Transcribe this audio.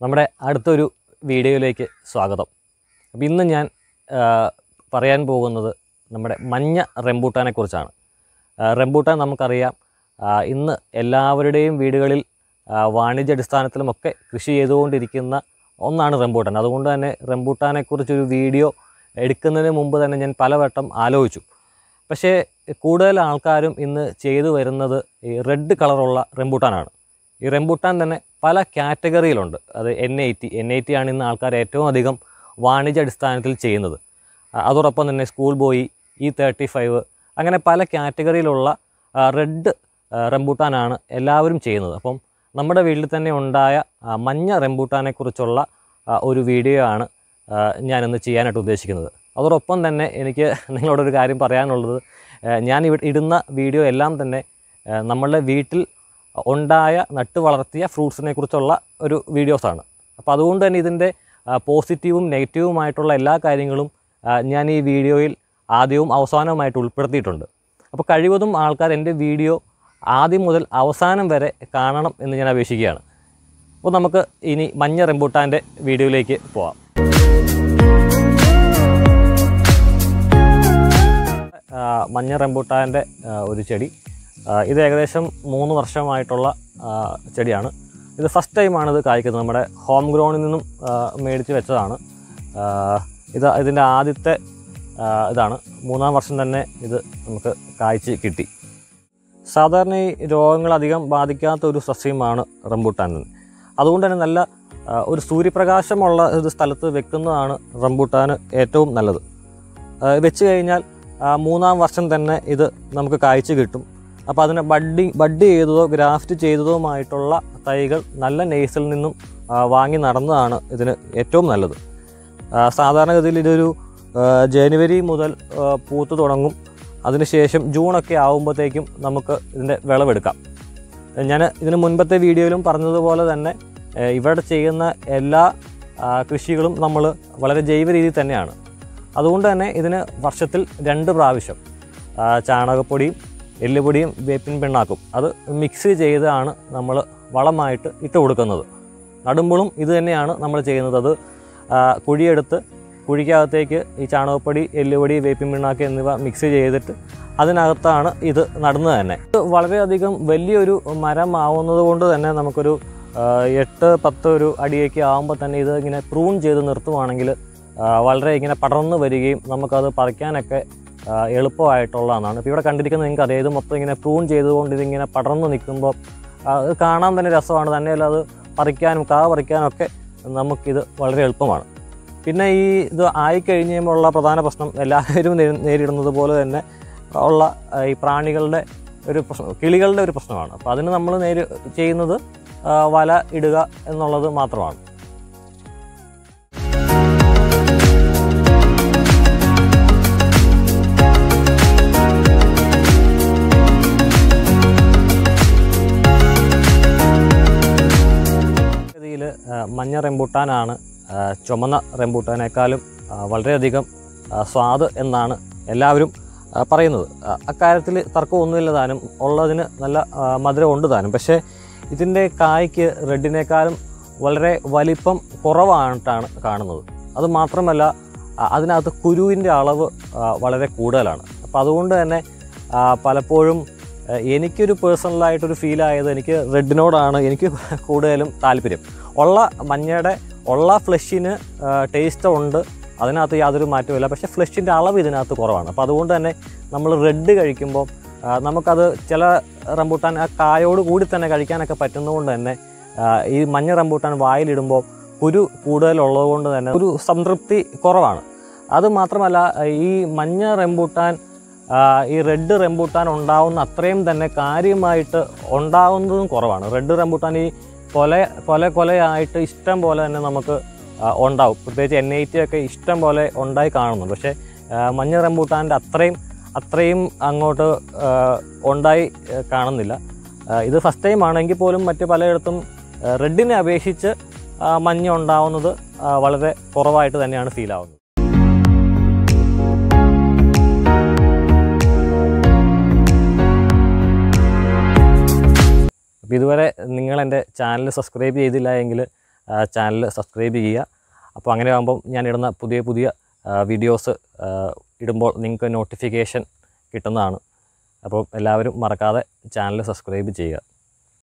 നമ്മുടെ അടുത്തൊരു വീഡിയോയിലേക്ക് സ്വാഗതം. അപ്പോൾ ഇന്ന് ഞാൻ പറയാൻ പോകുന്നത് നമ്മുടെ മഞ്ഞ റംബൂട്ടാനെ കുറിച്ചാണ്. റംബൂട്ടാൻ നമുക്കറിയാം, ഇന്ന് എല്ലാവരുടെയും വീടുകളിൽ വാണിജ്യാടിസ്ഥാനത്തിലുമൊക്കെ കൃഷി ചെയ്തുകൊണ്ടിരിക്കുന്ന ഒന്നാണ് റംബൂട്ടാൻ. അതുകൊണ്ട് തന്നെ റംബൂട്ടാനെക്കുറിച്ചൊരു വീഡിയോ എടുക്കുന്നതിന് മുമ്പ് തന്നെ ഞാൻ പലവട്ടം ആലോചിച്ചു. പക്ഷേ കൂടുതൽ ആൾക്കാരും ഇന്ന് ചെയ്തു വരുന്നത് ഈ റെഡ് കളറുള്ള റംബൂട്ടാനാണ്. ഈ റംബൂട്ടാൻ തന്നെ പല കാറ്റഗറിയിലുണ്ട്. അത് N80 ആണ് ഇന്ന് ആൾക്കാർ ഏറ്റവും അധികം വാണിജ്യാടിസ്ഥാനത്തിൽ ചെയ്യുന്നത്. അതോടൊപ്പം തന്നെ സ്കൂൾ ബോയ്, E35, അങ്ങനെ പല കാറ്റഗറിയിലുള്ള റെഡ് റംബൂട്ടാനാണ് എല്ലാവരും ചെയ്യുന്നത്. അപ്പം നമ്മുടെ വീട്ടിൽ തന്നെ ഉണ്ടായ മഞ്ഞ റംബൂട്ടാനെക്കുറിച്ചുള്ള ഒരു വീഡിയോ ആണ് ഞാനിന്ന് ചെയ്യാനായിട്ട് ഉദ്ദേശിക്കുന്നത്. അതോടൊപ്പം തന്നെ എനിക്ക് നിങ്ങളോടൊരു കാര്യം പറയാനുള്ളത്, ഞാൻ ഇടുന്ന വീഡിയോ എല്ലാം തന്നെ നമ്മളുടെ വീട്ടിൽ ഉണ്ടായ നട്ട് വളർത്തിയ ഫ്രൂട്ട്സിനെ കുറിച്ചുള്ള ഒരു വീഡിയോസാണ്. അപ്പോൾ അതുകൊണ്ട് തന്നെ ഇതിൻ്റെ പോസിറ്റീവും നെഗറ്റീവുമായിട്ടുള്ള എല്ലാ കാര്യങ്ങളും ഞാൻ ഈ വീഡിയോയിൽ ആദ്യവും അവസാനവുമായിട്ട് ഉൾപ്പെടുത്തിയിട്ടുണ്ട്. അപ്പോൾ കഴിവതും ആൾക്കാർ എൻ്റെ വീഡിയോ ആദ്യം മുതൽ അവസാനം വരെ കാണണം എന്ന് ഞാൻ അപേക്ഷിക്കുകയാണ്. അപ്പോൾ നമുക്ക് ഇനി മഞ്ഞ റംബൂട്ടാൻ്റെ വീഡിയോയിലേക്ക് പോവാം. മഞ്ഞ റംബൂട്ടാൻ്റെ ഒരു ചെടി, ഇത് ഏകദേശം 3 വർഷമായിട്ടുള്ള ചെടിയാണ്. ഇത് ഫസ്റ്റ് ടൈമാണിത് കായ്ക്കുന്നത്. നമ്മുടെ ഹോം ഗ്രൗണ്ടിൽ നിന്നും മേടിച്ച് വെച്ചതാണ്. ഇതിൻ്റെ ആദ്യത്തെ ഇതാണ്. 3-ാം വർഷം തന്നെ ഇത് നമുക്ക് കായ്ച്ച് കിട്ടി. സാധാരണ ഈ രോഗങ്ങളധികം ബാധിക്കാത്ത ഒരു സസ്യമാണ് റംബൂട്ടാൻ. അതുകൊണ്ട് തന്നെ നല്ല ഒരു സൂര്യപ്രകാശമുള്ള ഒരു സ്ഥലത്ത് വെക്കുന്നതാണ് റംബൂട്ടാൻ ഏറ്റവും നല്ലത്. വെച്ച് കഴിഞ്ഞാൽ 3-ാം വർഷം തന്നെ ഇത് നമുക്ക് കായ്ച്ച് കിട്ടും. അപ്പോൾ അതിനെ ബഡ് ചെയ്തതോ ഗ്രാഫ്റ്റ് ചെയ്തതുമായിട്ടുള്ള തൈകൾ നല്ല നേഴ്സിൽ നിന്നും വാങ്ങി നടന്നതാണ് ഇതിന് ഏറ്റവും നല്ലത്. സാധാരണഗതിയിൽ ഇതൊരു ജനുവരി മുതൽ പൂത്ത് തുടങ്ങും. അതിനുശേഷം ജൂണൊക്കെ ആകുമ്പോഴത്തേക്കും നമുക്ക് ഇതിൻ്റെ വിളവെടുക്കാം. ഞാൻ ഇതിന് മുൻപത്തെ വീഡിയോയിലും പറഞ്ഞതുപോലെ തന്നെ ഇവിടെ ചെയ്യുന്ന എല്ലാ കൃഷികളും നമ്മൾ വളരെ ജൈവ രീതിയിൽ തന്നെയാണ്. അതുകൊണ്ട് തന്നെ ഇതിന് വർഷത്തിൽ 2 പ്രാവശ്യം ചാണകപ്പൊടിയും എല്ലുപൊടിയും വേപ്പിൻ പിണ്ണാക്കും അത് മിക്സ് ചെയ്താണ് നമ്മൾ വളമായിട്ട് ഇട്ട് കൊടുക്കുന്നത്. നടുമ്പോഴും ഇത് തന്നെയാണ് നമ്മൾ ചെയ്യുന്നത്. അത് കുഴിയെടുത്ത് കുഴിക്കകത്തേക്ക് ഈ ചാണകപ്പൊടി, എല്ലുപൊടി, വേപ്പിൻ പിണ്ണാക്ക് എന്നിവ മിക്സ് ചെയ്തിട്ട് അതിനകത്താണ് ഇത് നടുന്നത് തന്നെ. ഇത് വളരെയധികം വലിയൊരു മരമാവുന്നത് കൊണ്ട് തന്നെ നമുക്കൊരു 8-10 ഒരു അടിയൊക്കെ ആകുമ്പോൾ തന്നെ ഇത് ഇങ്ങനെ പ്രൂൺ ചെയ്ത് നിർത്തുവാണെങ്കിൽ വളരെ ഇങ്ങനെ പടർന്ന് വരികയും നമുക്കത് പറിക്കാനൊക്കെ എളുപ്പമായിട്ടുള്ളതാണ്. ഇപ്പോൾ ഇവിടെ കണ്ടിരിക്കുന്നത് നിങ്ങൾക്ക് അറിയാം, ഇത് മൊത്തം ഇങ്ങനെ പ്രൂൺ ചെയ്തുകൊണ്ട് ഇതിങ്ങനെ പടർന്ന് നിൽക്കുമ്പോൾ അത് കാണാൻ തന്നെ രസമാണ്. തന്നെയല്ല അത് പറിക്കാനും പറിക്കാനും ഒക്കെ നമുക്കിത് വളരെ എളുപ്പമാണ്. പിന്നെ ഇത് ആയിക്കഴിഞ്ഞ് കഴിയുമ്പോഴുള്ള പ്രധാന പ്രശ്നം എല്ലാവരും നേരിടുന്നത് പോലെ തന്നെ ഉള്ള ഈ പ്രാണികളുടെ ഒരു പ്രശ്നം, കിളികളുടെ ഒരു പ്രശ്നമാണ്. അപ്പോൾ അതിന് നമ്മൾ ചെയ്യുന്നത് വല ഇടുക എന്നുള്ളത് മാത്രമാണ്. മഞ്ഞ റംബൂട്ടാനാണ് ചുമന്ന റംബൂട്ടാനേക്കാളും വളരെയധികം സ്വാദ് എന്നാണ് എല്ലാവരും പറയുന്നത്. അക്കാര്യത്തിൽ തർക്കമൊന്നുമില്ല താനും, ഉള്ളതിന് നല്ല മധുരം ഉണ്ട് താനും. പക്ഷേ ഇതിൻ്റെ കായ്ക്ക് റെഡിനേക്കാളും വളരെ വലിപ്പം കുറവായിട്ടാണ് കാണുന്നത്. അതുമാത്രമല്ല അതിനകത്ത് കുരുവിൻ്റെ അളവ് വളരെ കൂടുതലാണ്. അപ്പോൾ അതുകൊണ്ട് തന്നെ പലപ്പോഴും എനിക്കൊരു പേഴ്സണലായിട്ടൊരു ഫീലായത് എനിക്ക് റെഡിനോടാണ് എനിക്ക് കൂടുതലും താല്പര്യം. മഞ്ഞയുടെ ഫ്ലഷിന് ടേസ്റ്റ് ഉണ്ട്, അതിനകത്ത് യാതൊരു മാറ്റമില്ല. പക്ഷേ ഫ്ലഷിൻ്റെ അളവ് ഇതിനകത്ത് കുറവാണ്. അപ്പോൾ അതുകൊണ്ട് തന്നെ നമ്മൾ റെഡ് കഴിക്കുമ്പോൾ നമുക്കത് ചില റംബൂട്ടാൻ ആ കായോട് കൂടി തന്നെ കഴിക്കാനൊക്കെ പറ്റുന്നതുകൊണ്ട് തന്നെ ഈ മഞ്ഞ റംബൂട്ടാൻ വായിലിടുമ്പോൾ കുരു കൂടുതലുള്ളത് കൊണ്ട് തന്നെ ഒരു സംതൃപ്തി കുറവാണ്. അതുമാത്രമല്ല ഈ മഞ്ഞ റംബൂട്ടാൻ ഈ റെഡ് റംബൂട്ടാൻ ഉണ്ടാവുന്ന അത്രയും തന്നെ കാര്യമായിട്ട് ഉണ്ടാവുന്നതും കുറവാണ്. റെഡ് റംബൂട്ടാൻ ഈ കൊലയായിട്ട് ഇഷ്ടം പോലെ തന്നെ നമുക്ക് ഉണ്ടാവും. പ്രത്യേകിച്ച് N80 ഒക്കെ ഇഷ്ടം പോലെ ഉണ്ടായി കാണുന്നു. പക്ഷേ മഞ്ഞ റംബൂട്ടാൻ്റെ അത്രയും അങ്ങോട്ട് ഉണ്ടായി കാണുന്നില്ല. ഇത് ഫസ്റ്റ് ടൈം ആണെങ്കിൽ പോലും മറ്റ് പലയിടത്തും റെഡിനെ അപേക്ഷിച്ച് മഞ്ഞ ഉണ്ടാവുന്നത് വളരെ കുറവായിട്ട് തന്നെയാണ് ഫീൽ ആവുന്നത്. അപ്പോൾ ഇതുവരെ നിങ്ങൾ എൻ്റെ ചാനൽ സബ്സ്ക്രൈബ് ചെയ്തില്ല എങ്കിൽ ചാനൽ സബ്സ്ക്രൈബ് ചെയ്യുക. അപ്പോൾ അങ്ങനെ ആകുമ്പം ഞാൻ ഇടുന്ന പുതിയ പുതിയ വീഡിയോസ് ഇടുമ്പോൾ നിങ്ങൾക്ക് നോട്ടിഫിക്കേഷൻ കിട്ടുന്നതാണ്. അപ്പോൾ എല്ലാവരും മറക്കാതെ ചാനൽ സബ്സ്ക്രൈബ് ചെയ്യുക.